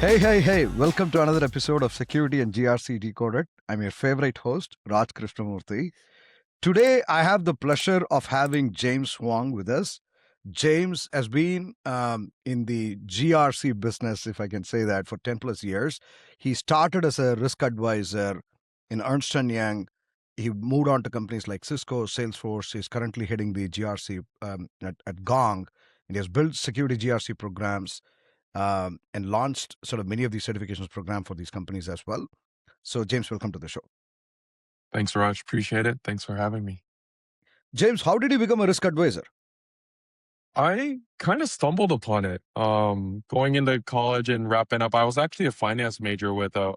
Hey, welcome to another episode of Security and GRC Decoded. I'm your favorite host, Raj Krishnamurthy. Today, I have the pleasure of having James Huang with us. James has been in the GRC business, if I can say that, for 10 plus years. He started as a risk advisor in Ernst Young. He moved on to companies like Cisco, Salesforce. He's currently heading the GRC at Gong, and he has built security GRC programs and launched sort of many of these certifications program for these companies as well. So, James, welcome to the show. Thanks, Raj. Appreciate it. Thanks for having me. James, how did you become a risk advisor? I kind of stumbled upon it. Going into college and wrapping up, I was actually a finance major with a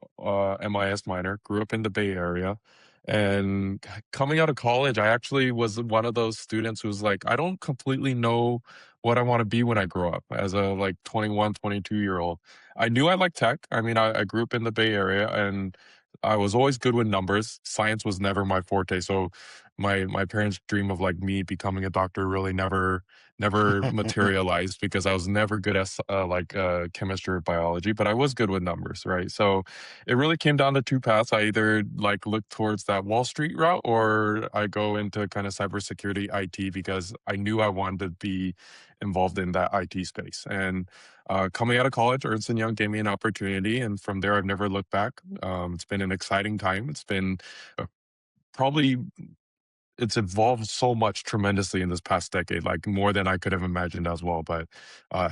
MIS minor. Grew up in the Bay Area, and coming out of college, I actually was one of those students who's like, I don't completely know what I want to be when I grow up. As a like 21, 22-year-old, I knew I liked tech. I mean, I grew up in the Bay Area, and I was always good with numbers. Science was never my forte. So my parents' dream of like me becoming a doctor really never materialized because I was never good at chemistry or biology, but I was good with numbers, right? So it really came down to two paths. I either like look towards that Wall Street route, or I go into kind of cybersecurity IT because I knew I wanted to be involved in that IT space. And coming out of college, Ernst Young gave me an opportunity, and from there I've never looked back. It's been an exciting time. It's been uh, probably it's evolved so much tremendously in this past decade, like more than I could have imagined as well. But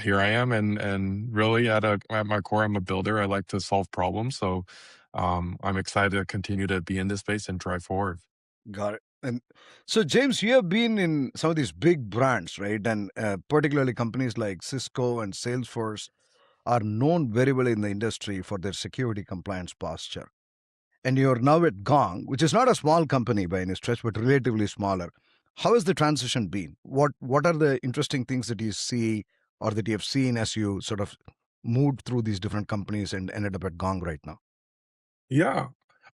here I am, and really at my core, I'm a builder. I like to solve problems, so I'm excited to continue to be in this space and drive forward. Got it. And so, James, you have been in some of these big brands, right? And particularly companies like Cisco and Salesforce are known very well in the industry for their security compliance posture. And you're now at Gong, which is not a small company by any stretch, but relatively smaller. How has the transition been? What are the interesting things that you see or that you have seen as you sort of moved through these different companies and ended up at Gong right now? Yeah.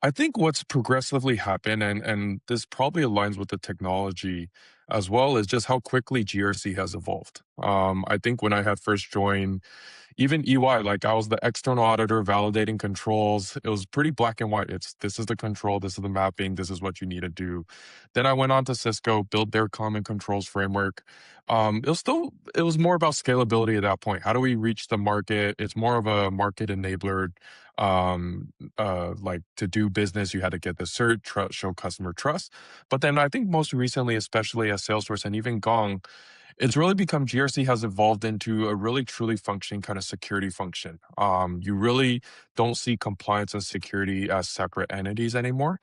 I think what's progressively happened, and this probably aligns with the technology as well, is just how quickly GRC has evolved. I think when I had first joined, even EY, like I was the external auditor validating controls. It was pretty black and white. It's this is the control, this is the mapping, this is what you need to do. Then I went on to Cisco, build their common controls framework. It was more about scalability at that point. How do we reach the market? It's more of a market enabler. Like to do business, you had to get the cert, show customer trust. But then I think most recently, especially at Salesforce and even Gong, it's really become GRC has evolved into a really truly functioning kind of security function. You really don't see compliance and security as separate entities anymore.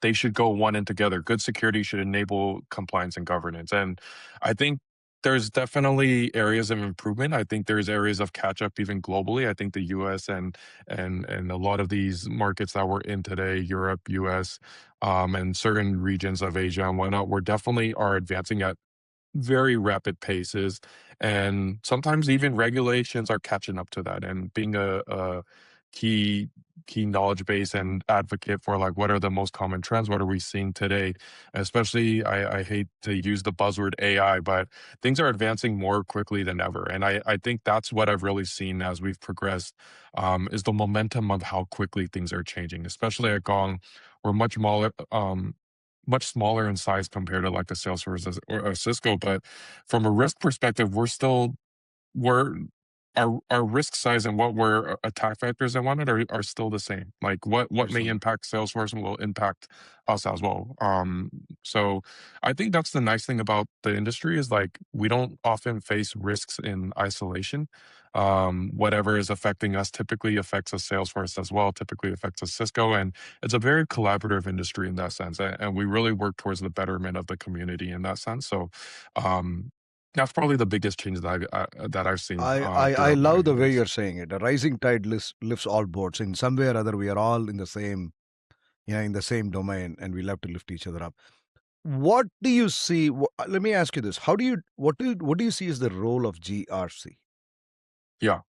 They should go one and together. Good security should enable compliance and governance. And I think there's definitely areas of improvement. I think there's areas of catch up even globally. I think the US and a lot of these markets that we're in today, Europe, US, and certain regions of Asia and whatnot, we're definitely are advancing at very rapid paces, and sometimes even regulations are catching up to that. And being a key key knowledge base and advocate for like what are the most common trends, what are we seeing today, especially I hate to use the buzzword AI, but things are advancing more quickly than ever. And I think that's what I've really seen as we've progressed, is the momentum of how quickly things are changing, especially at Gong. We're much smaller in size compared to like a Salesforce or a Cisco. But from a risk perspective, we're our risk size and what we're attack vectors and whatnot are still the same. Like what may Excellent. impact Salesforce will impact us as well. So I think that's the nice thing about the industry is like we don't often face risks in isolation. Whatever is affecting us typically affects a Salesforce as well, typically affects a Cisco. And it's a very collaborative industry in that sense. And we really work towards the betterment of the community in that sense. So um, that's probably the biggest change that I've seen I throughout my love the way years. you're saying it. A rising tide lifts all boats. In some way or other, we are all in the same, in the same domain, and we love to lift each other up. What do you see? Let me ask you this: How do you what do you see as the role of GRC? Yeah.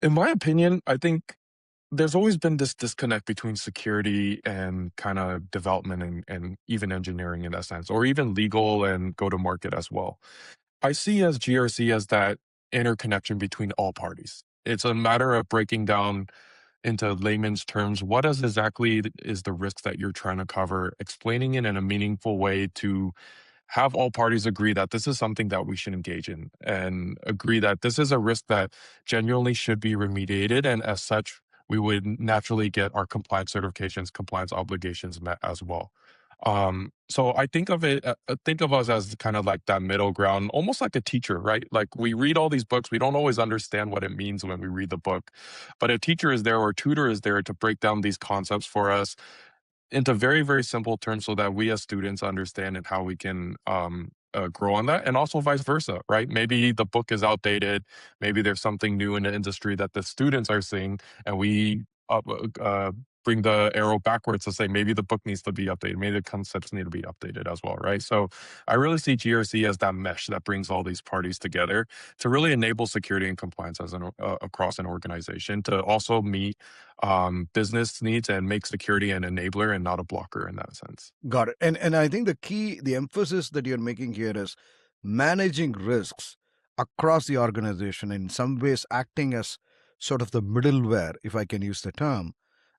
In my opinion, I think there's always been this disconnect between security and kind of development and even engineering in that sense, or even legal and go to market as well. I see as GRC as that interconnection between all parties. It's a matter of breaking down into layman's terms, what is exactly is the risk that you're trying to cover, explaining it in a meaningful way to have all parties agree that this is something that we should engage in and agree that this is a risk that genuinely should be remediated. And as such, we would naturally get our compliance certifications, compliance obligations met as well. So I think of it, think of us as kind of like that middle ground, almost like a teacher, right? Like we read all these books, we don't always understand what it means when we read the book, but a teacher is there or a tutor is there to break down these concepts for us into very, very simple terms so that we as students understand and how we can grow on that. And also vice versa, right? Maybe the book is outdated. Maybe there's something new in the industry that the students are seeing, and we bring the arrow backwards to say maybe the book needs to be updated. Maybe the concepts need to be updated as well, right? So I really see GRC as that mesh that brings all these parties together to really enable security and compliance as across an organization to also meet business needs and make security an enabler and not a blocker in that sense. Got it. And I think the emphasis that you're making here is managing risks across the organization, in some ways acting as sort of the middleware, if I can use the term,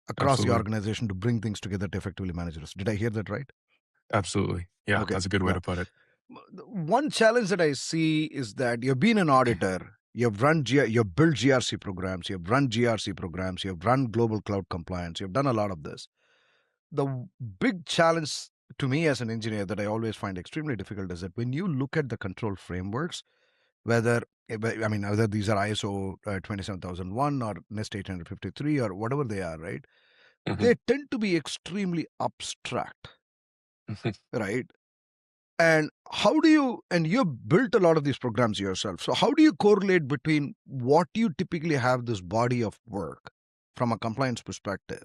across the Absolutely. organization to bring things together to effectively manage risk. Did I hear that right? Absolutely. Yeah, Okay. that's a good way Yeah. to put it. One challenge that I see is that you've been an auditor, you've built GRC programs, you've run GRC programs, you've run global cloud compliance, you've done a lot of this. The big challenge to me as an engineer that I always find extremely difficult is that when you look at the control frameworks, whether whether these are ISO 27001 or NIST 853 or whatever they are, right? Mhm. They tend to be extremely abstract, right? And how do you, and you've built a lot of these programs yourself. So how do you correlate between what you typically have this body of work from a compliance perspective?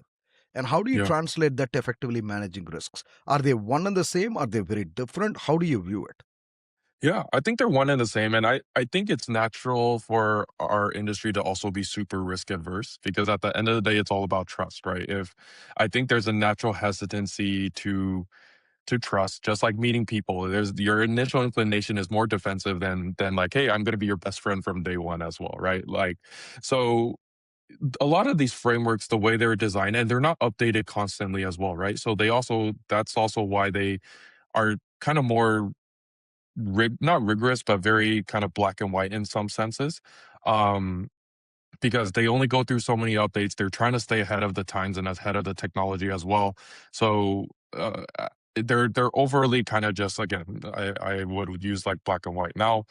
And how do you Yeah. translate that to effectively managing risks? Are they one and the same? Are they very different? How do you view it? Yeah, I think they're one and the same, and I think it's natural for our industry to also be super risk adverse because at the end of the day, it's all about trust, right? If I think there's a natural hesitancy to trust, just like meeting people. There's your initial inclination is more defensive than like, hey, I'm going to be your best friend from day one as well, right? Like, so a lot of these frameworks, the way they're designed, and they're not updated constantly as well, right? So they also that's also why they are kind of more not rigorous, but very kind of black and white in some senses. Um, because they only go through so many updates. They're trying to stay ahead of the times and ahead of the technology as well. So they're overly kind of just again, I would use like black and white. Now,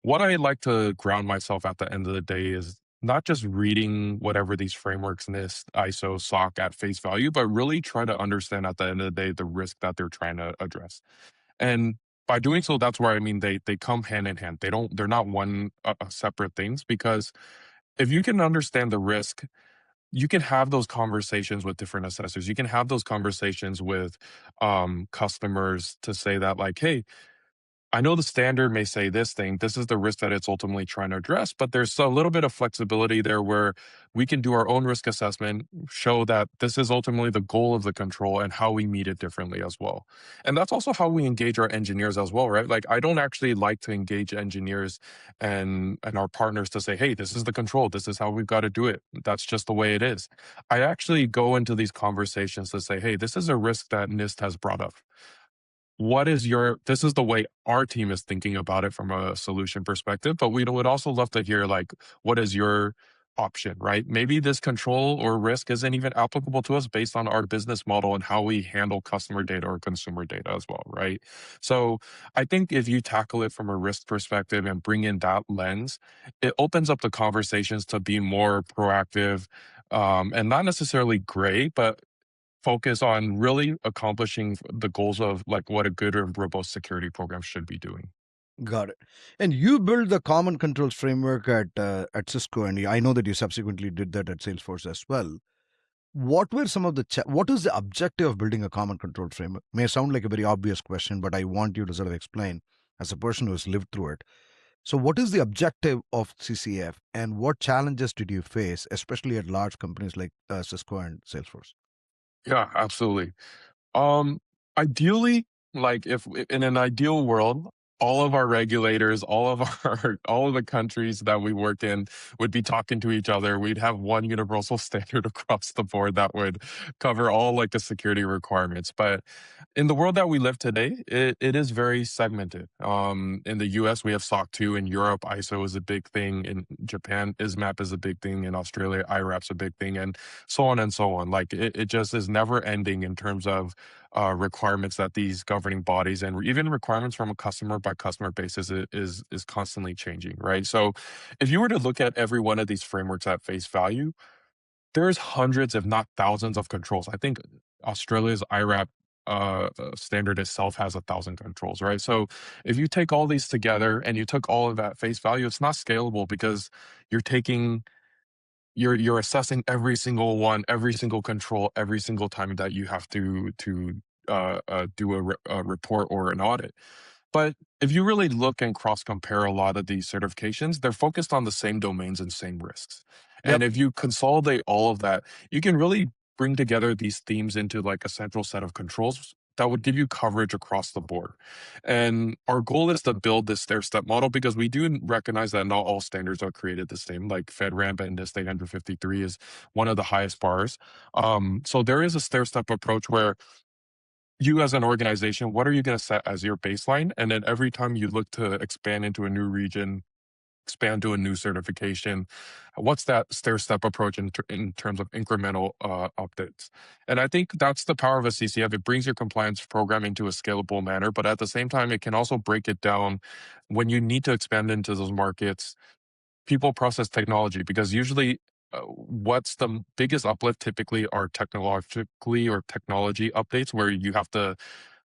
what I like to ground myself at the end of the day is not just reading whatever these frameworks NIST, ISO, SOC at face value, but really try to understand at the end of the day the risk that they're trying to address. And by doing so, that's where I mean they come hand in hand. They're not one separate things because if you can understand the risk, you can have those conversations with different assessors. You can have those conversations with customers to say that like, hey, I know the standard may say this thing. This is the risk that it's ultimately trying to address, but there's a little bit of flexibility there where we can do our own risk assessment, show that this is ultimately the goal of the control and how we meet it differently as well. And that's also how we engage our engineers as well, right? Like I don't actually like to engage engineers and our partners to say, hey, this is the control. This is how we've got to do it. That's just the way it is. I actually go into these conversations to say, hey, this is a risk that NIST has brought up. What is your this is the way our team is thinking about it from a solution perspective, but we would also love to hear like what is your option, right? Maybe this control or risk isn't even applicable to us based on our business model and how we handle customer data or consumer data as well, right? So I think if you tackle it from a risk perspective and bring in that lens, it opens up the conversations to be more proactive, and not necessarily gray, but focus on really accomplishing the goals of like what a good and robust security program should be doing. Got it. And you built the common controls framework at Cisco, and I know that you subsequently did that at Salesforce as well. What were some of the what is the objective of building a common control framework? May sound like a very obvious question, but I want you to sort of explain as a person who has lived through it. So, what is the objective of CCF, and what challenges did you face, especially at large companies like Cisco and Salesforce? Yeah, absolutely. Um, ideally, like if in an ideal world, all of our regulators, all of our all of the countries that we work in would be talking to each other. We'd have one universal standard across the board that would cover all like the security requirements. But in the world that we live today, it is very segmented. In the US, we have SOC 2. In Europe, ISO is a big thing. In Japan, ISMAP is a big thing. In Australia, IRAP's a big thing, and so on and so on. Like it just is never ending in terms of requirements that these governing bodies and even requirements from a customer by customer basis is constantly changing, right? So if you were to look at every one of these frameworks at face value, there's hundreds, if not thousands, of controls. I think Australia's IRAP standard itself has 1,000 controls, right? So if you take all these together and you took all of that face value, it's not scalable because you're taking you're assessing every single one, every single control, every single time that you have to do a report or an audit. But if you really look and cross compare a lot of these certifications, they're focused on the same domains and same risks. Yep. And if you consolidate all of that, you can really bring together these themes into like a central set of controls that would give you coverage across the board. And our goal is to build this stair step model because we do recognize that not all standards are created the same. Like FedRAMP and NIST 853 is one of the highest bars. So there is a stair step approach where you as an organization, what are you going to set as your baseline? And then every time you look to expand into a new region, expand to a new certification, what's that stair step approach in terms of incremental updates? And I think that's the power of a CCF. It brings your compliance program into a scalable manner, but at the same time, it can also break it down when you need to expand into those markets, people, process, technology, because usually what's the biggest uplift typically are technologically or technology updates where you have to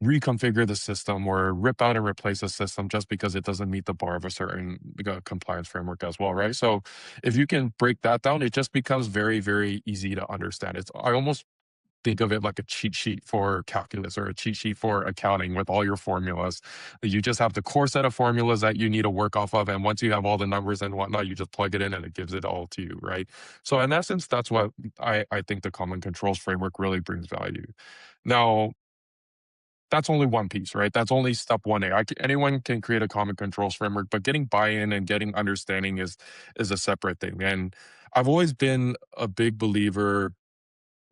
reconfigure the system or rip out and replace a system just because it doesn't meet the bar of a certain compliance framework as well, right? So if you can break that down, it just becomes very, very easy to understand. I almost think of it like a cheat sheet for calculus or a cheat sheet for accounting with all your formulas. You just have the core set of formulas that you need to work off of. And once you have all the numbers and whatnot, you just plug it in and it gives it all to you, right? So in essence, that's what I think the common controls framework really brings value. Now, that's only one piece, right? That's only step 1A. Anyone can create a common controls framework, but getting buy-in and getting understanding is a separate thing. And I've always been a big believer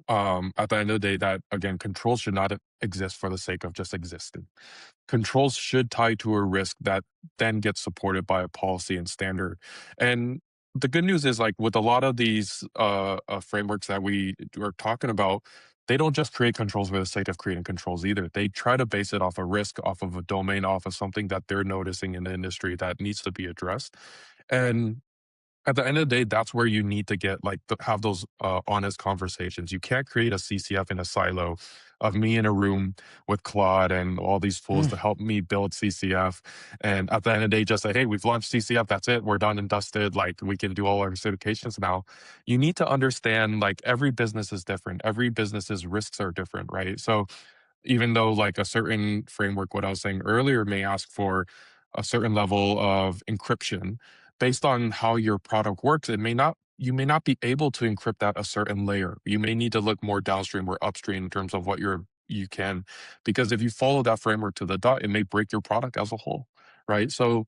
at the end of the day that again controls should not exist for the sake of just existing. Controls should tie to a risk that then gets supported by a policy and standard. And the good news is like with a lot of these frameworks that we are talking about, they don't just create controls for the sake of creating controls either. They try to base it off a risk, off of a domain, off of something that they're noticing in the industry that needs to be addressed. And at the end of the day, that's where you need to get like have those honest conversations. You can't create a CCF in a silo of me in a room with Claude and all these tools Mm. to help me build CCF. And at the end of the day, just say, hey, we've launched CCF. That's it. We're done and dusted. Like we can do all our certifications now. You need to understand like every business is different. Every business's risks are different, right? So even though like a certain framework, what I was saying earlier, may ask for a certain level of encryption based on how your product works, you may not be able to encrypt that a certain layer. You may need to look more downstream or upstream in terms of what you can, because if you follow that framework to the dot, it may break your product as a whole, right? So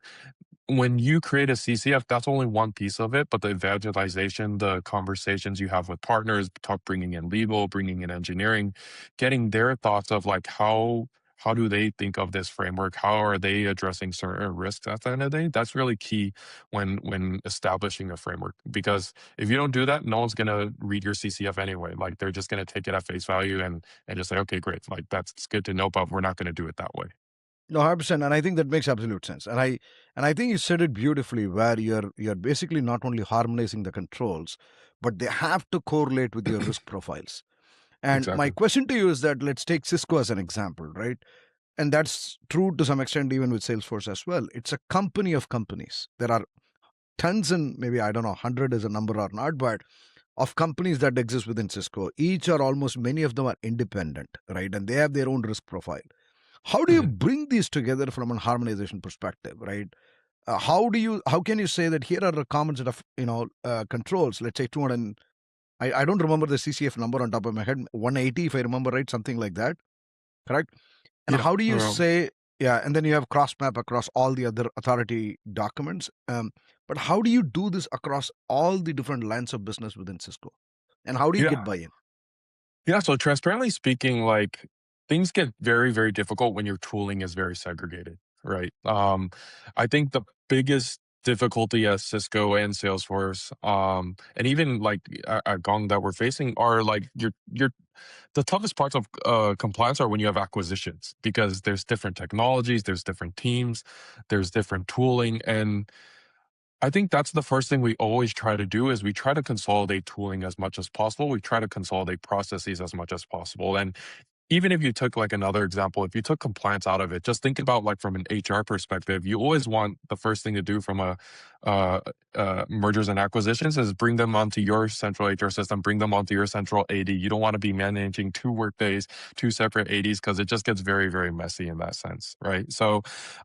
when you create a CCF, that's only one piece of it, but the evangelization, the conversations you have with partners, bringing in legal, bringing in engineering, getting their thoughts of like how do they think of this framework? How are they addressing certain risks at the end of the day? That's really key when establishing a framework. Because if you don't do that, no one's gonna read your CCF anyway. Like they're just gonna take it at face value and just say, okay, great, like that's good to know, but we're not gonna do it that way. No, 100%, and I think that makes absolute sense. And I think you said it beautifully, where you're basically not only harmonizing the controls, but they have to correlate with your risk profiles. And my Exactly. question to you is that let's take Cisco as an example, right? And that's true to some extent even with Salesforce as well. It's a company of companies. There are tons, and maybe I don't know, 100 is a number or not, but of companies that exist within Cisco. Each or almost many of them are independent, right? And they have their own risk profile. How do you Mhm. bring these together from a harmonization perspective, right? How can you say that here are the common set of controls? Let's say 200. I don't remember the CCF number on top of my head. 180, if I remember right, something like that. Correct. And Yeah. how do you say? Yeah, and then you have cross map across all the other authority documents. But how do you do this across all the different lines of business within Cisco? And how do you get Yeah. buy-in? Yeah. So transparently speaking, like things get very, very difficult when your tooling is very segregated, right? I think the biggest difficulty at Cisco and Salesforce, and even like at Gong that we're facing are like your the toughest parts of compliance are when you have acquisitions because there's different technologies, there's different teams, there's different tooling, and I think that's the first thing we always try to do is we try to consolidate tooling as much as possible. We try to consolidate processes as much as possible. And even if you took like another example, if you took compliance out of it, just think about like from an HR perspective, you always want the first thing to do from a uh, mergers and acquisitions is bring them onto your central HR system, bring them onto your central AD. You don't want to be managing two workdays, two separate ADs because it just gets very, very messy in that sense, right? So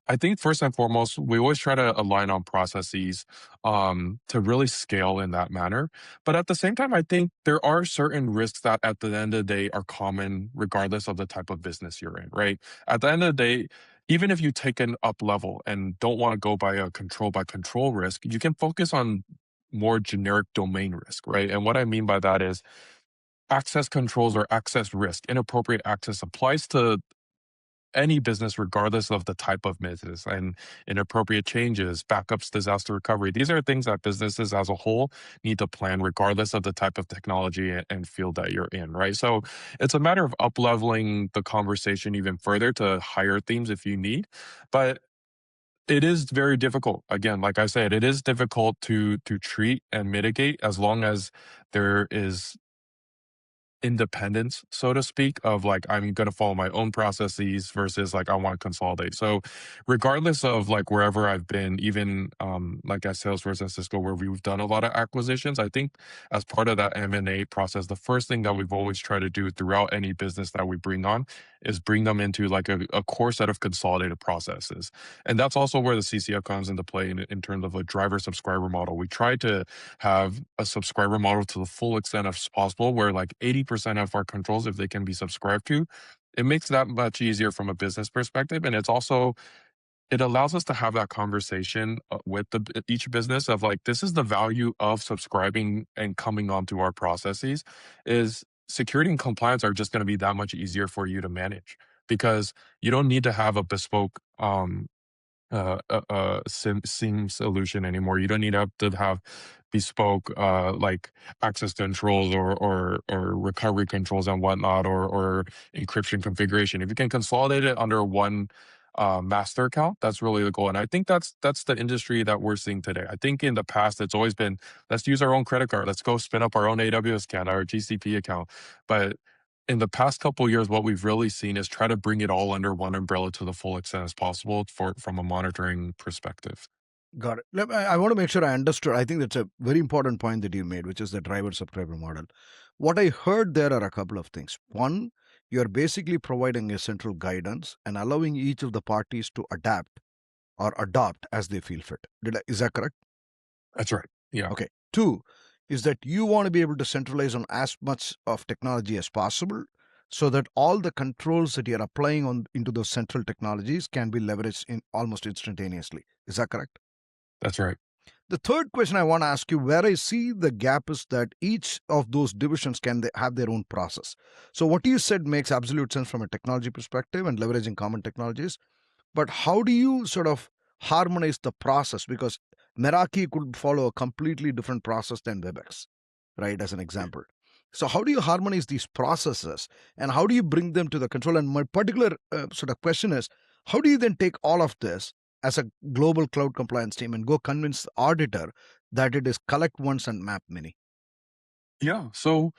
I think first and foremost, we always try to align on processes to really scale in that manner. But at the same time, I think there are certain risks that at the end of the day are common regardless of the type of business you're in, right? At the end of the day, even if you take an up level and don't want to go by control risk, you can focus on more generic domain risk, right? And what I mean by that is access controls or access risk. Inappropriate access applies to any business, regardless of the type of business, and inappropriate changes, backups, disaster recovery. These are things that businesses as a whole need to plan, regardless of the type of technology and field that you're in, right? So it's a matter of up leveling the conversation even further to higher themes if you need. But it is very difficult. Again, like I said, it is difficult to treat and mitigate as long as there is independence, so to speak, of like I'm going to follow my own processes versus like I want to consolidate. So, regardless of like wherever I've been, even like at Salesforce and Cisco, where we've done a lot of acquisitions, I think as part of that M&A process, the first thing that we've always tried to do throughout any business that we bring on is bring them into like a core set of consolidated processes, and that's also where the CCF comes into play in terms of a driver subscriber model. We try to have a subscriber model to the full extent as possible, where like 80% of our controls, if they can be subscribed to, it makes that much easier from a business perspective. And it's also, it allows us to have that conversation with each business of like, this is the value of subscribing and coming onto our processes is security and compliance are just going to be that much easier for you to manage because you don't need to have a bespoke SIEM solution anymore. You don't need to have bespoke like access controls or recovery controls and whatnot or encryption configuration. If you can consolidate it under one master account, that's really the goal. And I think that's the industry that we're seeing today. I think in the past it's always been let's use our own credit card, let's go spin up our own AWS account, our GCP account, but in the past couple years, what we've really seen is try to bring it all under one umbrella to the full extent as possible for from a monitoring perspective. Got it. I want to make sure I understood. I think that's a very important point that you made, which is the driver subscriber model. What I heard there are a couple of things. One, you're basically providing a central guidance and allowing each of the parties to adapt or adopt as they feel fit. Is that correct? That's right. Yeah, Okay. Two is that you want to be able to centralize on as much of technology as possible so that all the controls that you're applying on into those central technologies can be leveraged in almost instantaneously. Is that correct? that's right. The third question I want to ask you, where I see the gap is that each of those divisions have their own process. So what you said makes absolute sense from a technology perspective and leveraging common technologies. But how do you sort of harmonize the process? Because Meraki could follow a completely different process than WebEx, right? As an example. So how do you harmonize these processes and how do you bring them to the control? And my particular sort of question is, how do you then take all of this as a global cloud compliance team and go convince the auditor that it is collect once and map many? Yeah. So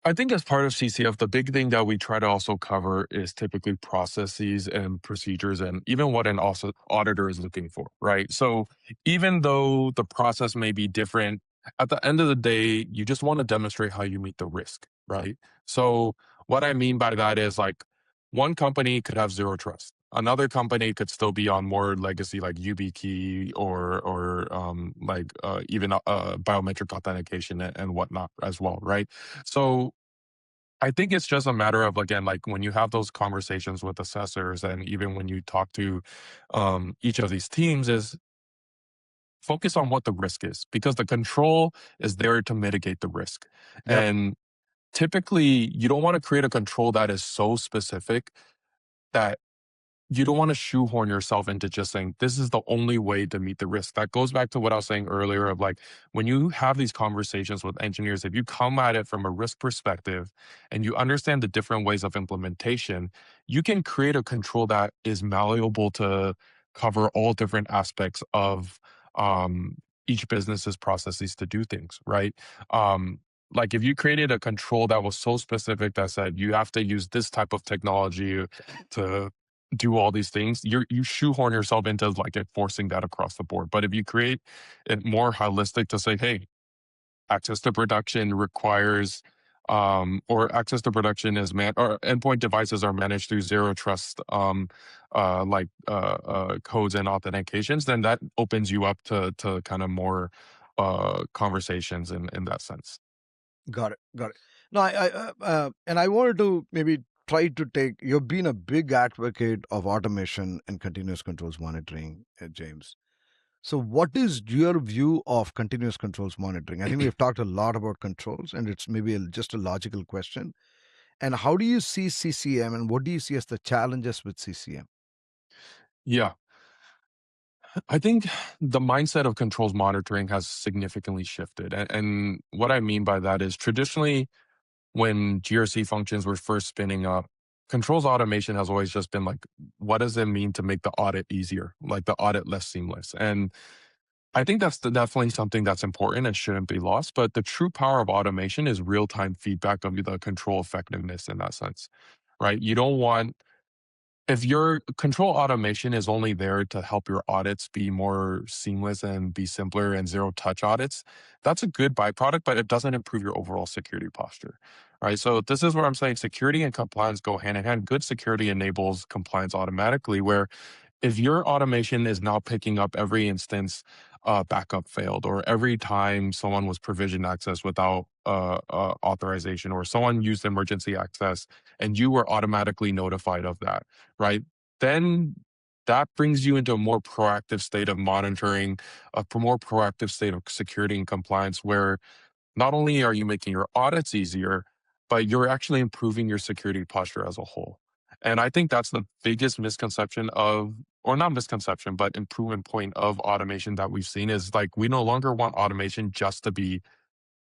I think as part of CCF, the big thing that we try to also cover is typically processes and procedures and even what an also auditor is looking for, right? So even though the process may be different, at the end of the day, you just want to demonstrate how you meet the risk, right? So what I mean by that is like one company could have zero trust. Another company could still be on more legacy like YubiKey or like even biometric authentication and whatnot as well, right? So I think it's just a matter of, again, like when you have those conversations with assessors and even when you talk to each of these teams, is focus on what the risk is, because the control is there to mitigate the risk. Yep. And typically, you don't want to create a control that is so specific that you don't want to shoehorn yourself into just saying this is the only way to meet the risk. That goes back to what I was saying earlier of like, when you have these conversations with engineers, if you come at it from a risk perspective and you understand the different ways of implementation, you can create a control that is malleable to cover all different aspects of um, each business's processes to do things, right? Um, like if you created a control that was so specific that said you have to use this type of technology to do all these things, you shoehorn yourself into like enforcing that across the board. But if you create it more holistic to say, hey, access to production requires or access to production is or endpoint devices are managed through zero trust codes and authentications, then that opens you up to kind of more conversations in that sense. Got it. Got it. No, and I wanted to maybe try to take. You've been a big advocate of automation and continuous controls monitoring, James. So, what is your view of continuous controls monitoring? I think we've talked a lot about controls, and it's maybe just a logical question. And how do you see CCM, and what do you see as the challenges with CCM? Yeah, I think the mindset of controls monitoring has significantly shifted. And what I mean by that is traditionally, when GRC functions were first spinning up, controls automation has always just been like, what does it mean to make the audit easier, like the audit less seamless? And I think that's definitely something that's important and shouldn't be lost. But the true power of automation is real time feedback of the control effectiveness in that sense, right? You don't want, if your control automation is only there to help your audits be more seamless and be simpler and zero touch audits, that's a good byproduct, but it doesn't improve your overall security posture. Right. So this is where I'm saying security and compliance go hand in hand. Good security enables compliance automatically, where if your automation is now picking up every instance backup failed, or every time someone was provisioned access without authorization, or someone used emergency access and you were automatically notified of that, right? Then that brings you into a more proactive state of monitoring, more proactive state of security and compliance, where not only are you making your audits easier, but you're actually improving your security posture as a whole. And I think that's the biggest misconception of, or not misconception, but improvement point of automation that we've seen is like, we no longer want automation just to be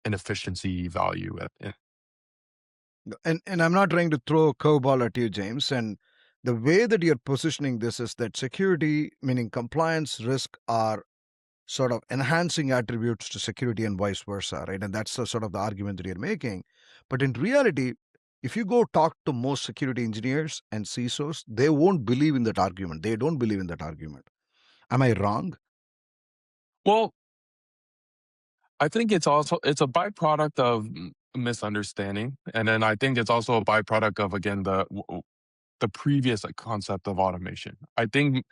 an efficiency value. And I'm not trying to throw a curveball at you, James. And the way that you're positioning this is that security, meaning compliance, risk, are sort of enhancing attributes to security and vice versa, right? And that's the sort of the argument that you're making. But in reality, if you go talk to most security engineers and CISOs, they won't believe in that argument. They don't believe in that argument. Am I wrong? Well, I think it's a byproduct of misunderstanding, and then I think it's also a byproduct of, again, the previous concept of automation. I think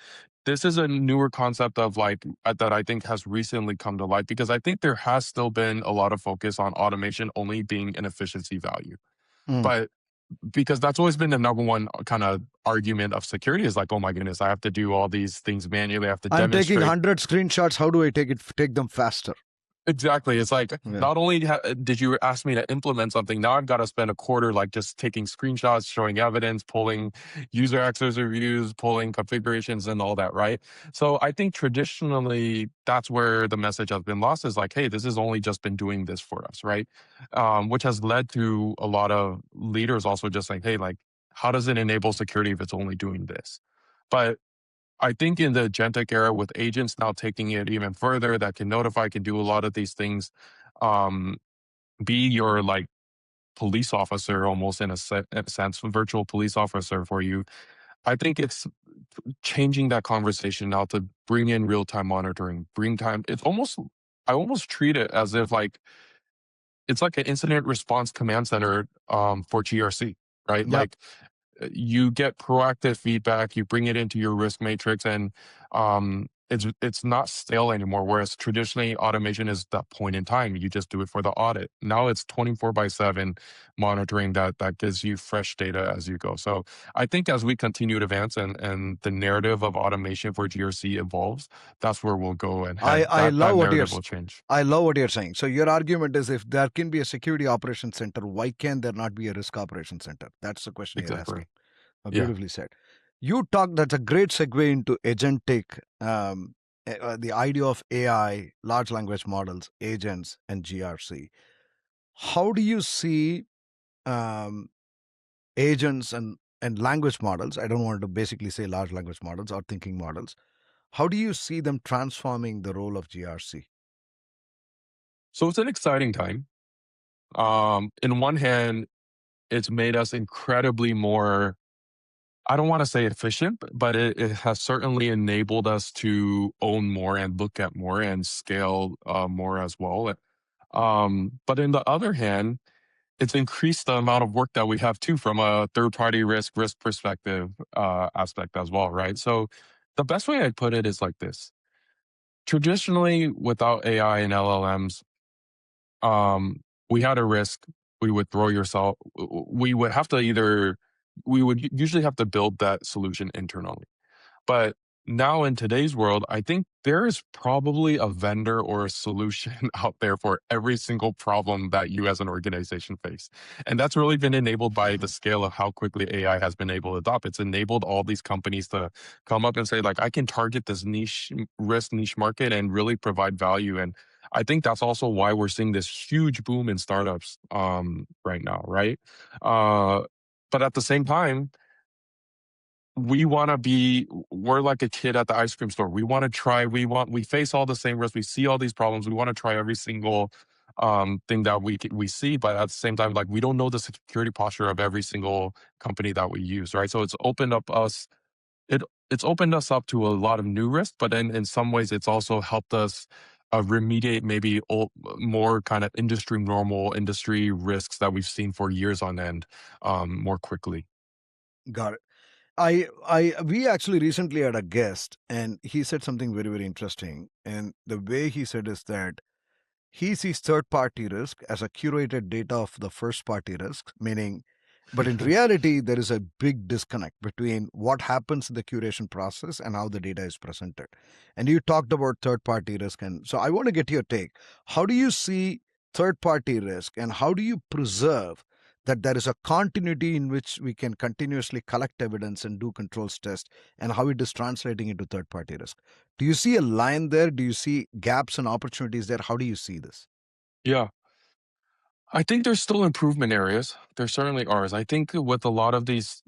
this is a newer concept of like that I think has recently come to light, because I think there has still been a lot of focus on automation only being an efficiency value. Mm. But because that's always been the number one kind of argument of security is like, oh my goodness, I have to do all these things manually. I have to I'm taking demonstrate. 100 screenshots. How do I take them faster? Exactly. It's like, Yeah. not only did you ask me to implement something, now I've got to spend a quarter like just taking screenshots, showing evidence, pulling user access reviews, pulling configurations and all that, right? So I think traditionally that's where the message has been lost, is like, hey, this has only just been doing this for us, right? Which has led to a lot of leaders also just saying, hey, like, how does it enable security if it's only doing this? But I think in the agentic era, with agents now taking it even further, that can notify, can do a lot of these things, um, be your like police officer almost in in a sense, virtual police officer for you. I think it's changing that conversation now to bring in real time monitoring, bring time. It's almost, I almost treat it as if like it's like an incident response command center for GRC, right? Yep. Like you get proactive feedback, you bring it into your risk matrix, and it's not stale anymore. Whereas traditionally automation is that point in time. You just do it for the audit. Now it's 24/7 monitoring that gives you fresh data as you go. So I think as we continue to advance and the narrative of automation for GRC evolves, that's where we'll go and I, head. I That love what you're narrative s- will change. I love what you're saying. So your argument is if there can be a security operations center, why can there not be a risk operations center? That's the question you're Exactly. asking. Yeah. Beautifully said. You talk. That's a great segue into agentic. The idea of AI, large language models, agents, and GRC. How do you see um, agents and language models? I don't want to basically say large language models or thinking models. How do you see them transforming the role of GRC? So it's an exciting time. In one hand, it's made us incredibly more, I don't want to say efficient, but it has certainly enabled us to own more and look at more and scale more as well. But in the other hand, it's increased the amount of work that we have too from a third party risk perspective aspect as well, right? So the best way I'd put it is like this. Traditionally, without AI and LLMs, we had a risk. We would throw yourself. We would have to either. We would usually have to build that solution internally. But now in today's world, I think there is probably a vendor or a solution out there for every single problem that you as an organization face. And that's really been enabled by the scale of how quickly AI has been able to adopt. It's enabled all these companies to come up and say, like, I can target this niche risk, niche market and really provide value. And I think that's also why we're seeing this huge boom in startups right now, right? Uh, but at the same time, we're like a kid at the ice cream store. We want to try, we face all the same risks. We see all these problems. We want to try every single thing that we see, but at the same time, like we don't know the security posture of every single company that we use, right? So it it's opened us up to a lot of new risks, but then in some ways it's also helped us remediate maybe more kind of normal industry risks that we've seen for years on end more quickly. Got it. We actually recently had a guest, and he said something very, very interesting. And the way he said is that he sees third party risk as a curated data of the first party risk, meaning, but in reality, there is a big disconnect between what happens in the curation process and how the data is presented. And you talked about third party risk. And so I want to get your take. How do you see third party risk and how do you preserve that there is a continuity in which we can continuously collect evidence and do controls test and how it is translating into third party risk? Do you see a line there? Do you see gaps and opportunities there? How do you see this? Yeah. I think there's still improvement areas. There certainly are. I think with a lot of these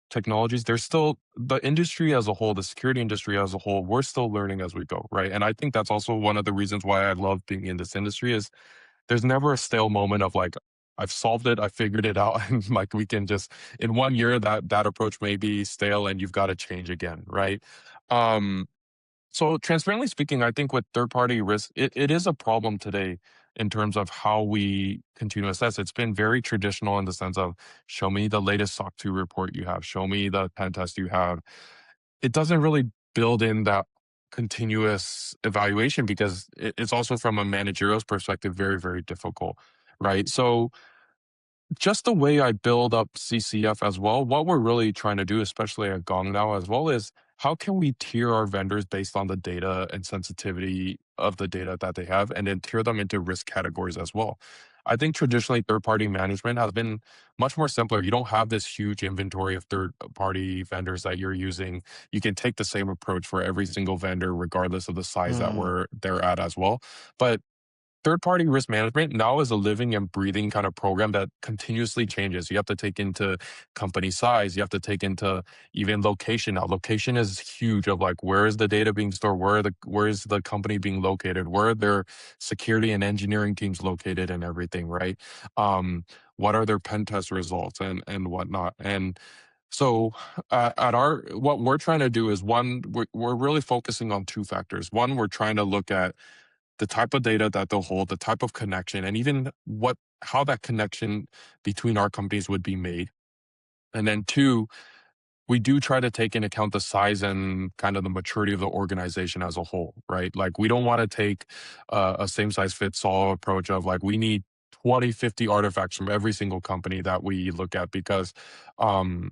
technologies, there's still the industry as a whole, the security industry as a whole, we're still learning as we go, right? And I think that's also one of the reasons why I love being in this industry is there's never a stale moment of like, I've solved it, I figured it out, and like we can just in 1 year that approach may be stale and you've got to change again, right? Um, so transparently speaking, I think with third party risk, it is a problem today in terms of how we continue to assess. It's been very traditional in the sense of show me the latest SOC 2 report you have, show me the pen test you have. It doesn't really build in that continuous evaluation because it's also from a managerial perspective very, very difficult, right? So just the way I build up CCF as well, what we're really trying to do, especially at Gong now as well, is how can we tier our vendors based on the data and sensitivity of the data that they have, and then tier them into risk categories as well. I think traditionally third-party management has been much more simpler. You don't have this huge inventory of third-party vendors that you're using. You can take the same approach for every single vendor, regardless of the size that Mm, they're at as well. But third party risk management now is a living and breathing kind of program that continuously changes. You have to take into company size, you have to take into even location. Now, location is huge of like where is the data being stored, where is the company being located, where are their security and engineering teams located and everything, right? What are their pen test results and whatnot. And so at our what we're trying to do is one, we're really focusing on two factors. One, we're trying to look at the type of data that they'll hold, the type of connection, and even how that connection between our companies would be made. And then two, we do try to take into account the size and kind of the maturity of the organization as a whole, right? Like we don't want to take a same size fits all approach of like we need 20, 50 artifacts from every single company that we look at because um,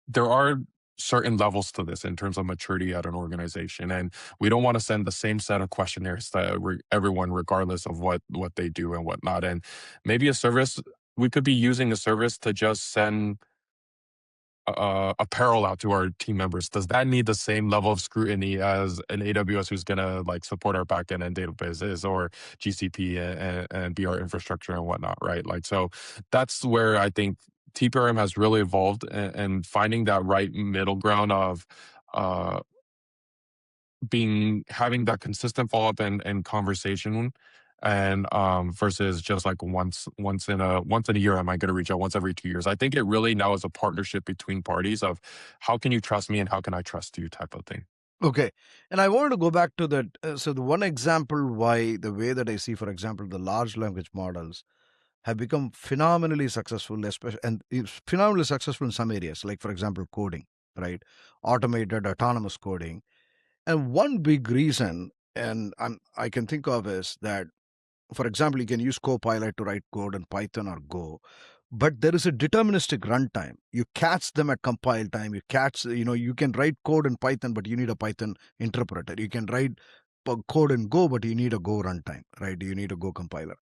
there are certain levels to this in terms of maturity at an organization, and we don't want to send the same set of questionnaires to everyone regardless of what they do and whatnot. And maybe a service, we could be using a service to just send apparel out to our team members. Does that need the same level of scrutiny as an AWS who's going to like support our backend and databases, or GCP and be our infrastructure and whatnot, right? Like, so that's where I think TPRM has really evolved, and finding that right middle ground of uh, having that consistent follow up and conversation, and versus just like once in a year, am I going to reach out once every 2 years? I think it really now is a partnership between parties of how can you trust me and how can I trust you type of thing. Okay. And I wanted to go back to that. So, the one example why the way that I see, for example, the large language models have become phenomenally successful, especially and it's phenomenally successful in some areas, like, for example, coding, right? Automated, autonomous coding. And one big reason, and I can think of, is that, for example, you can use Copilot to write code in Python or Go, but there is a deterministic runtime. You catch them at compile time. You can write code in Python, but you need a Python interpreter. You can write code in Go, but you need a Go runtime, right? You need a Go compiler.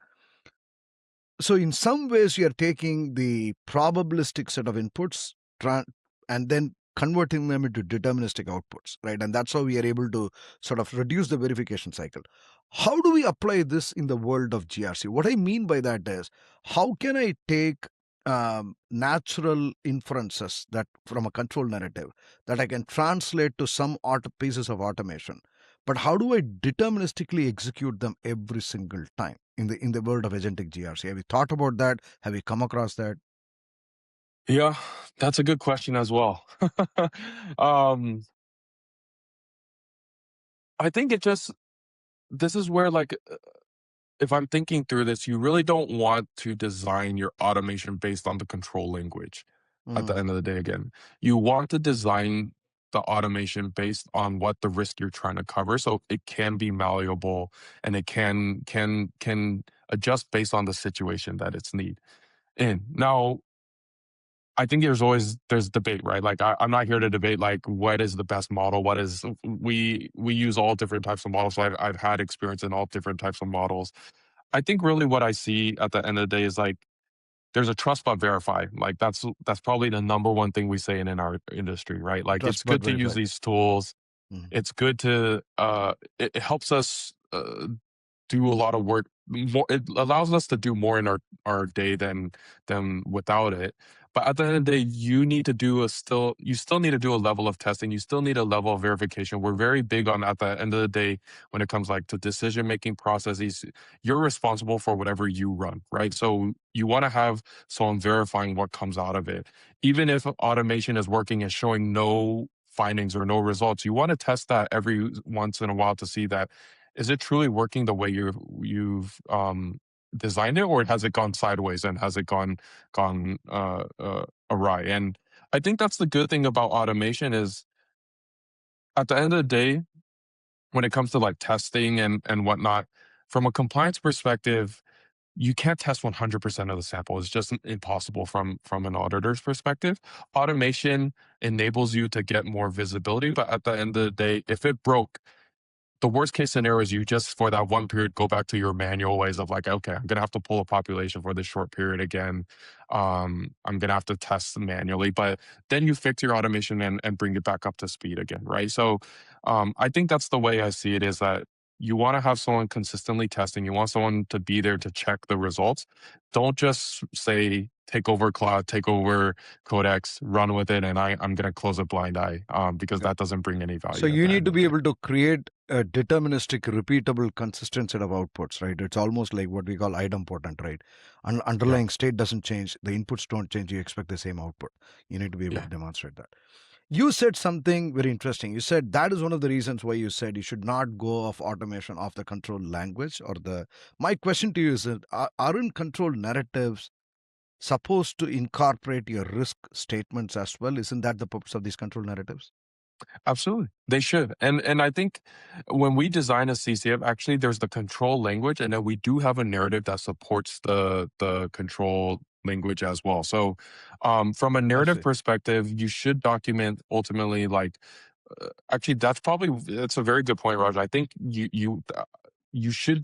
So in some ways, you're taking the probabilistic set of inputs and then converting them into deterministic outputs, right? And that's how we are able to sort of reduce the verification cycle. How do we apply this in the world of GRC? What I mean by that is, how can I take natural inferences that from a control narrative that I can translate to some pieces of automation, but how do I deterministically execute them every single time in the world of agentic GRC? Have you thought about that? Have you come across that? Yeah, that's a good question as well. um, I think this is where like if I'm thinking through this, you really don't want to design your automation based on the control language at the Mm, end of the day again. You want to design the automation based on what the risk you're trying to cover, so it can be malleable and it can adjust based on the situation that it's need in. Now, I think there's debate, right? Like I'm not here to debate like what is the best model. What is we use all different types of models. So I've had experience in all different types of models. I think really what I see at the end of the day is like there's a trust but verify. Like that's probably the number one thing we say in our industry, right? Like trust it's but good to use verify. these tools. Mm, It's good to it helps us do a lot of work more. It allows us to do more in our day than without it. But at the end of the day, you still need to do a level of testing. You still need a level of verification. We're very big on at the end of the day when it comes like to decision making processes. You're responsible for whatever you run, right? So you want to have someone verifying what comes out of it. Even if automation is working and showing no findings or no results, you want to test that every once in a while to see that is it truly working the way you've designed it, or has it gone sideways and has it gone awry? And I think that's the good thing about automation is at the end of the day, when it comes to like testing and whatnot, from a compliance perspective, you can't test 100% of the sample. It's just impossible from an auditor's perspective. Automation enables you to get more visibility, but at the end of the day, if it broke, the worst case scenario is you just for that one period go back to your manual ways of like, okay, I'm gonna have to pull a population for this short period again. I'm gonna have to test manually, but then you fix your automation and bring it back up to speed again, right? So I think that's the way I see it is that you want to have someone consistently testing. You want someone to be there to check the results. Don't just say take over cloud, take over Codex, run with it, and I'm gonna close a blind eye because okay. that doesn't bring any So value at you the need end to of the be day. able to create a deterministic, repeatable, consistent set of outputs, right? It's almost like what we call idempotent, right? Yeah. Underlying state doesn't change, the inputs don't change, you expect the same output. You need to be able to Yeah. demonstrate that. You said something very interesting. You said that is one of the reasons why you said you should not go off automation off the control language or the. My question to you is that aren't control narratives supposed to incorporate your risk statements as well? Isn't that the purpose of these control narratives? Absolutely. They should. And I think when we design a CCF, actually there's the control language, and then we do have a narrative that supports the control language as well. So from a I narrative see. perspective, you should document ultimately like actually that's a very good point, Raj. I think you should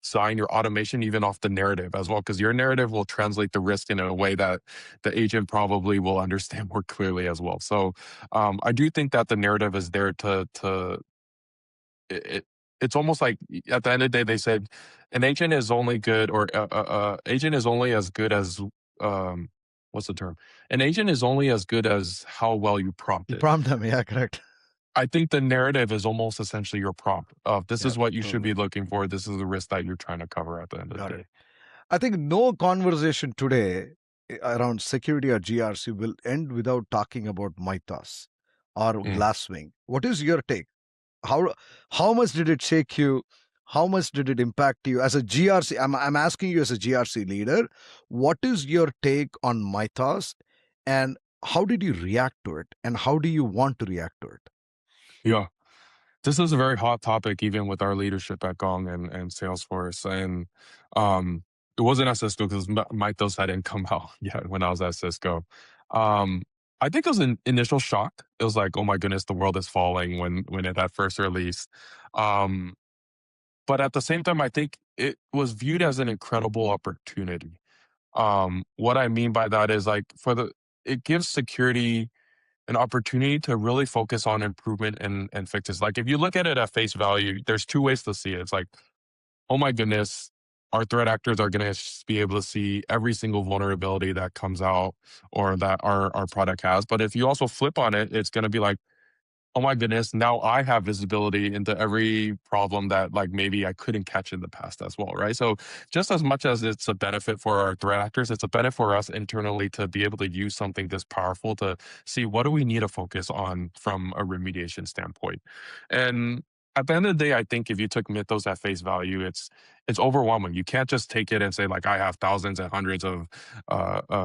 design your automation even off the narrative as well, because your narrative will translate the risk in a way that the agent probably will understand more clearly as well. So I do think that the narrative is there to it, it's almost like at the end of the day they said an agent is only good or agent is only as good as um what's the term? An agent is only as good as how well you prompt You it. prompt them. Yeah, correct. I think the narrative is almost essentially your prompt of this Yeah, is what you should totally. be looking for. This is the risk that you're trying to cover at the end of Got the it. day. I think no conversation today around security or GRC will end without talking about Mythos or Mm. Glasswing. What is your take? How how much did it shake you? How much did it impact you as a GRC? I'm asking you as a GRC leader, what is your take on Mythos, and how did you react to it, and how do you want to react to it? Yeah. This is a very hot topic, even with our leadership at Gong and Salesforce. And it wasn't at Cisco because Mythos hadn't come out yet when I was at Cisco. Um, I think it was an initial shock. It was like, oh my goodness, the world is falling when it had first released. Um, but at the same time, I think it was viewed as an incredible opportunity. What I mean by that is like it gives security an opportunity to really focus on improvement and fixes. Like if you look at it at face value, there's two ways to see it. It's like, oh my goodness, our threat actors are going to be able to see every single vulnerability that comes out or that our product has. But if you also flip on it, it's going to be like, oh my goodness, now I have visibility into every problem that like maybe I couldn't catch in the past as well, right? So just as much as it's a benefit for our threat actors, it's a benefit for us internally to be able to use something this powerful to see what do we need to focus on from a remediation standpoint. And at the end of the day, I think if you took Mythos at face value, it's overwhelming. You can't just take it and say like I have thousands and hundreds of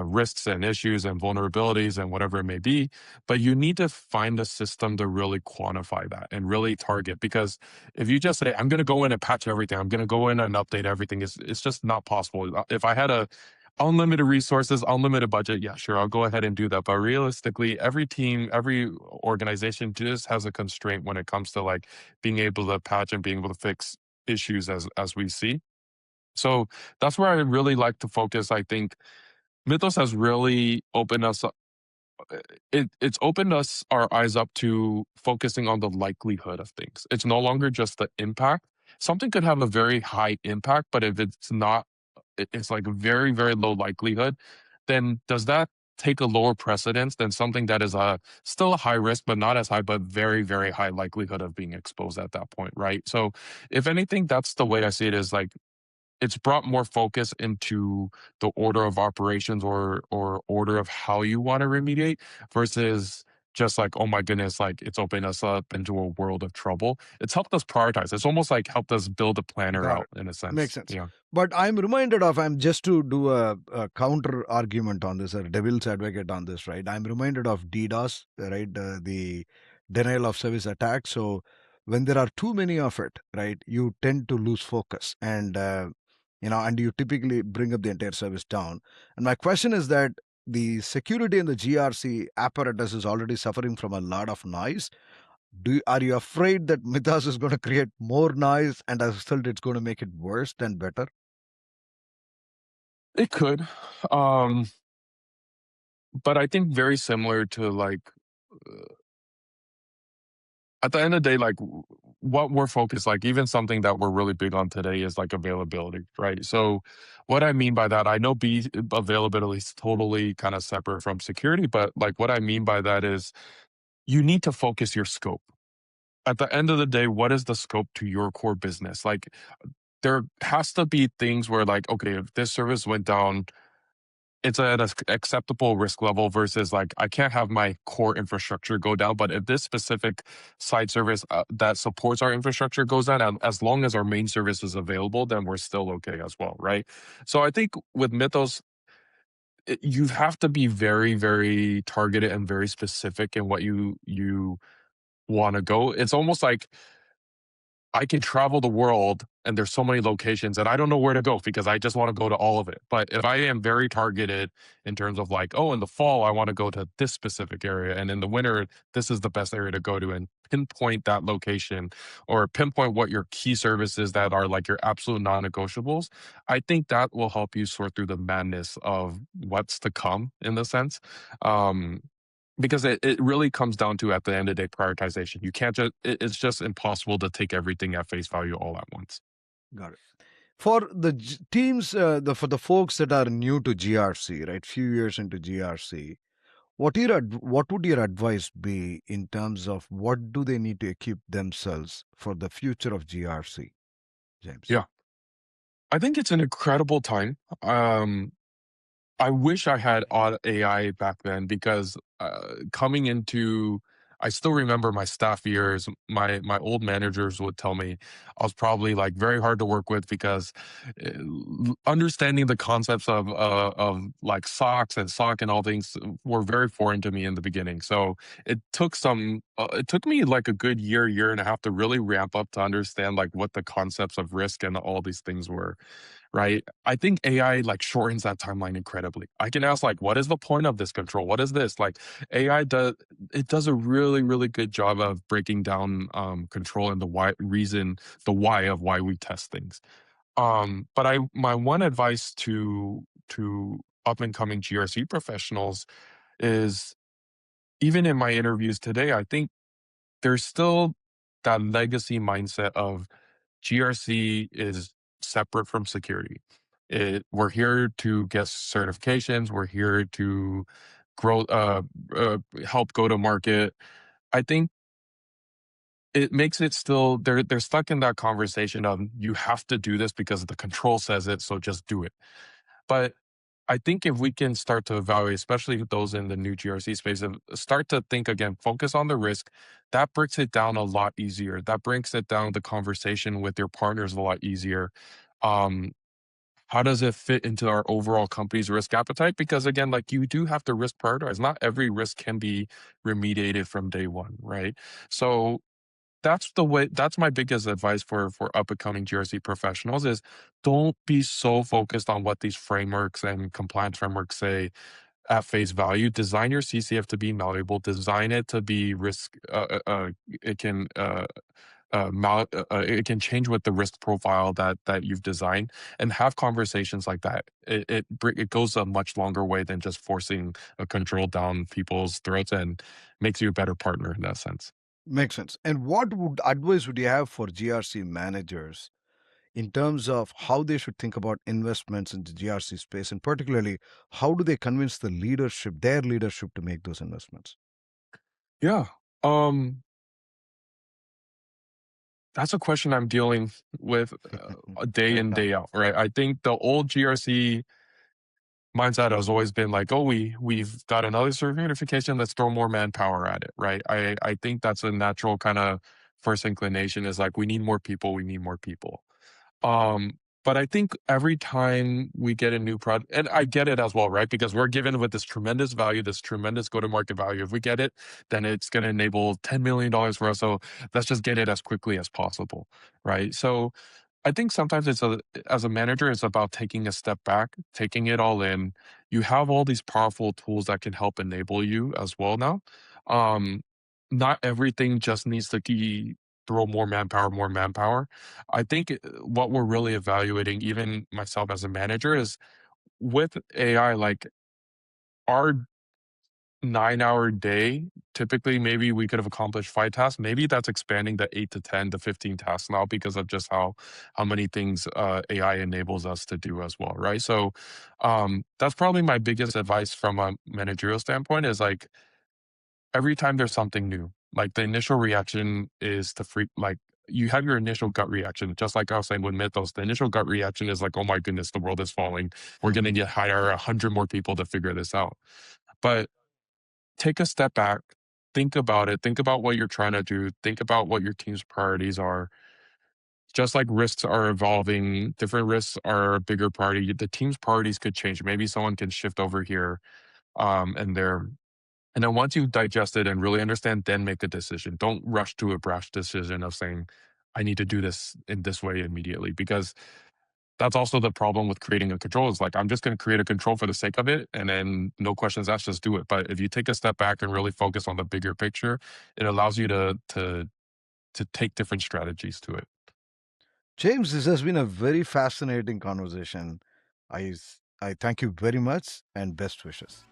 risks and issues and vulnerabilities and whatever it may be, but you need to find a system to really quantify that and really target. Because if you just say, I'm going to go in and patch everything, I'm going to go in and update everything, it's just not possible. If I had a unlimited resources, unlimited budget, yeah, sure, I'll go ahead and do that. But realistically, every team, every organization just has a constraint when it comes to like being able to patch and being able to fix issues as we see. So that's where I really like to focus. I think Mythos has really opened us it's opened us our eyes up to focusing on the likelihood of things. It's no longer just the impact. Something could have a very high impact, but if it's not, it's like a very, very low likelihood, then does that take a lower precedence than something that is still a high risk, but not as high, but very, very high likelihood of being exposed at that point, right? So if anything, that's the way I see it is like it's brought more focus into the order of operations or order of how you want to remediate versus just like, oh my goodness, like it's opened us up into a world of trouble. It's helped us prioritize. It's almost like helped us build a planner Got out it. in a Makes sense. sense. Yeah. But I'm reminded of, I'm just to do a counter argument on this, or devil's advocate on this, right? I'm reminded of DDoS, right? The denial of service attack. So when there are too many of it, right, you tend to lose focus, and and you typically bring up the entire service down. And my question is that the security in the GRC apparatus is already suffering from a lot of noise. Are you afraid that Mythos is going to create more noise, and as a result, it's going to make it worse than better? It could. Um, but I think very similar to like at the end of the day, like what we're focused, like even something that we're really big on today is like availability, right? So what I mean by that, I know B availability is totally kind of separate from security, but like what I mean by that is you need to focus your scope. At the end of the day, what is the scope to your core business? Like there has to be things where like, okay, if this service went down, it's at an acceptable risk level versus like I can't have my core infrastructure go down, but if this specific side service that supports our infrastructure goes down, and as long as our main service is available, then we're still okay as well, right? So I think with Mythos, you have to be very, very targeted and very specific in what you want to go. It's almost like I can travel the world and there's so many locations and I don't know where to go because I just want to go to all of it. But if I am very targeted in terms of like, oh, in the fall, I want to go to this specific area. And in the winter, this is the best area to go to, and pinpoint that location or pinpoint what your key services that are like your absolute non negotiables. I think that will help you sort through the madness of what's to come in the sense. Um, because it really comes down to, at the end of the day, prioritization. You can't just it's just impossible to take everything at face value all at once. Got it. For the teams, for the folks that are new to GRC, right, few years into GRC, what would your advice be in terms of what do they need to equip themselves for the future of GRC, James? Yeah. I think it's an incredible time. I wish I had AI back then because coming into, I still remember my staff years. My old managers would tell me I was probably like very hard to work with because understanding the concepts of like socks and sock and all things were very foreign to me in the beginning. So it took me like a good year and a half to really ramp up to understand like what the concepts of risk and all these things were, right? I think AI like shortens that timeline incredibly. I can ask like, what is the point of this control? What is this? Like AI does it does a really, really good job of breaking down control and the why of why we test things. But I my one advice to up and coming GRC professionals is, even in my interviews today, I think there's still that legacy mindset of GRC is separate from security. We're here to get certifications. We're here to grow, help go to market. I think it makes it still they're stuck in that conversation of you have to do this because the control says it, so just do it. But I think if we can start to evaluate, especially those in the new GRC space, and start to think again, focus on the risk, that breaks it down a lot easier. That breaks it down the conversation with your partners a lot easier. Um, how does it fit into our overall company's risk appetite? Because again, like you do have to risk prioritize. Not every risk can be remediated from day one, right? So that's my biggest advice for up and coming GRC professionals is don't be so focused on what these frameworks and compliance frameworks say at face value. Design your CCF to be malleable. Design it to be risk. It can it can change with the risk profile that you've designed, and have conversations like that. It goes a much longer way than just forcing a control down people's throats, and makes you a better partner in that sense. Makes sense. And what would advice would you have for GRC managers in terms of how they should think about investments in the GRC space, and particularly how do they convince their leadership to make those investments? Yeah. Um, that's a question I'm dealing with day in, day out, right? I think the old GRC mindset has always been like, oh, we've got another certification, let's throw more manpower at it, right? I think that's a natural kind of first inclination is like, we need more people, we need more people. Um, but I think every time we get a new product, and I get it as well, right? Because we're given with this tremendous value, this tremendous go-to-market value. If we get it, then it's going to enable $10 million for us. So let's just get it as quickly as possible, right? So I think sometimes as a manager, it's about taking a step back, taking it all in. You have all these powerful tools that can help enable you as well now. Um, Not everything just needs to be throw more manpower, more manpower. I think what we're really evaluating, even myself as a manager, is with AI, like our 9-hour day, typically maybe we could have accomplished 5 tasks. Maybe that's expanding to 8 to 10 to 15 tasks now because of just how many things AI enables us to do as well, right? So that's probably my biggest advice from a managerial standpoint is like every time there's something new, like the initial reaction is to freak, like you have your initial gut reaction, just like I was saying with Mythos. The initial gut reaction is like, oh my goodness, the world is falling. We're going to get hire 100 more people to figure this out. But take a step back, think about it, think about what you're trying to do, think about what your team's priorities are, just like risks are evolving, different risks are a bigger priority. The team's priorities could change. Maybe someone can shift over here, and they're and then once you digest it and really understand, then make a decision. Don't rush to a brash decision of saying, I need to do this in this way immediately. Because that's also the problem with creating a control is like, I'm just going to create a control for the sake of it. And then no questions asked, just do it. But if you take a step back and really focus on the bigger picture, it allows you to take different strategies to it. James, this has been a very fascinating conversation. I thank you very much and best wishes.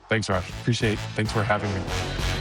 Thanks, Raj. Appreciate. Thanks for having me.